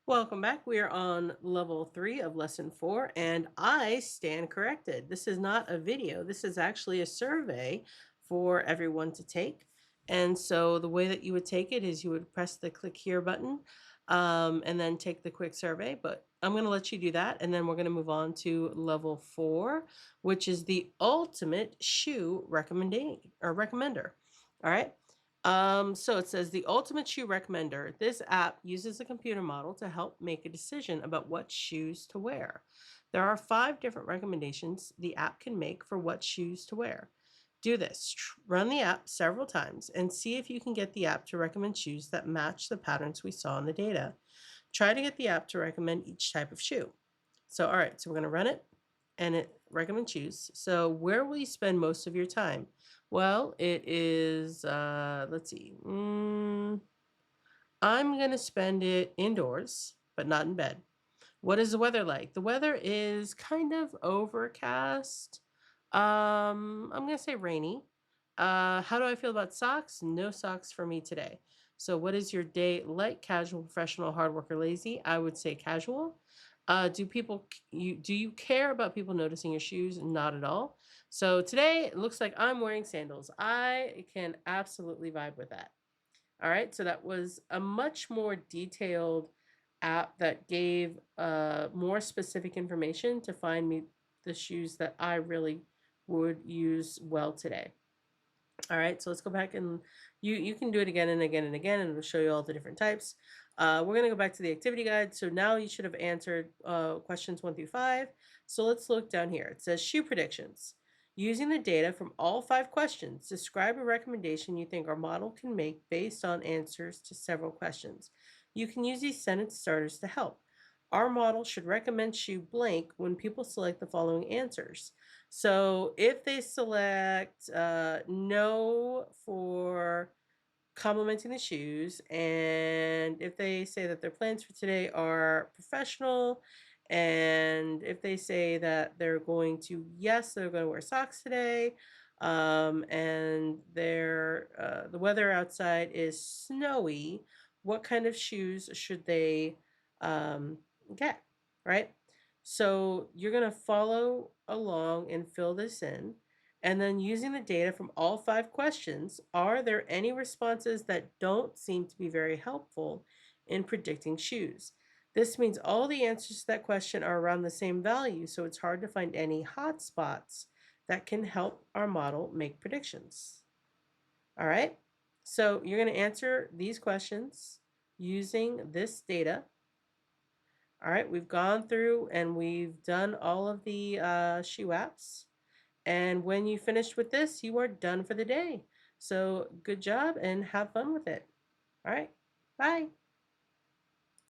Welcome back. We are on level 3 of lesson 4, and I stand corrected. This is not a video. This is actually a survey for everyone to take. And so the way that you would take it is you would press the click here button and then take the quick survey. But I'm going to let you do that. And then we're going to move on to level 4, which is the ultimate shoe recommender. All right. So it says the ultimate shoe recommender. This app uses a computer model to help make a decision about what shoes to wear. There are 5 different recommendations the app can make for what shoes to wear. Do this. Run the app several times and see if you can get the app to recommend shoes that match the patterns we saw in the data. Try to get the app to recommend each type of shoe. So, all right, so we're going to run it and it recommend shoes. So, where will you spend most of your time? Well, it is, let's see. I'm going to spend it indoors, but not in bed. What is the weather like? The weather is kind of overcast. I'm going to say rainy. How do I feel about socks? No socks for me today. So, what is your day like? Casual, professional, hard worker, lazy? I would say casual. Do you care about people noticing your shoes? Not at all. So today it looks like I'm wearing sandals. I can absolutely vibe with that. All right, so that was a much more detailed app that gave more specific information to find me the shoes that I really would use well today. All right, so let's go back and you can do it again and again and again, and it'll show you all the different types. We're going to go back to the activity guide. So now you should have answered questions 1 through 5. So let's look down here. It says shoe predictions. Using the data from all 5 questions, describe a recommendation you think our model can make based on answers to several questions. You can use these sentence starters to help. Our model should recommend shoe blank when people select the following answers. So if they select no for complimenting the shoes, and if they say that their plans for today are professional, and if they say that they're going to, yes, they're going to wear socks today, and the weather outside is snowy, what kind of shoes should they get, right? So you're going to follow along and fill this in. And then using the data from all 5 questions, are there any responses that don't seem to be very helpful in predicting shoes? This means all the answers to that question are around the same value, so it's hard to find any hot spots that can help our model make predictions. All right, so you're going to answer these questions using this data. All right, we've gone through and we've done all of the shoe apps. And when you finish with this, you are done for the day. So good job and have fun with it. All right, bye.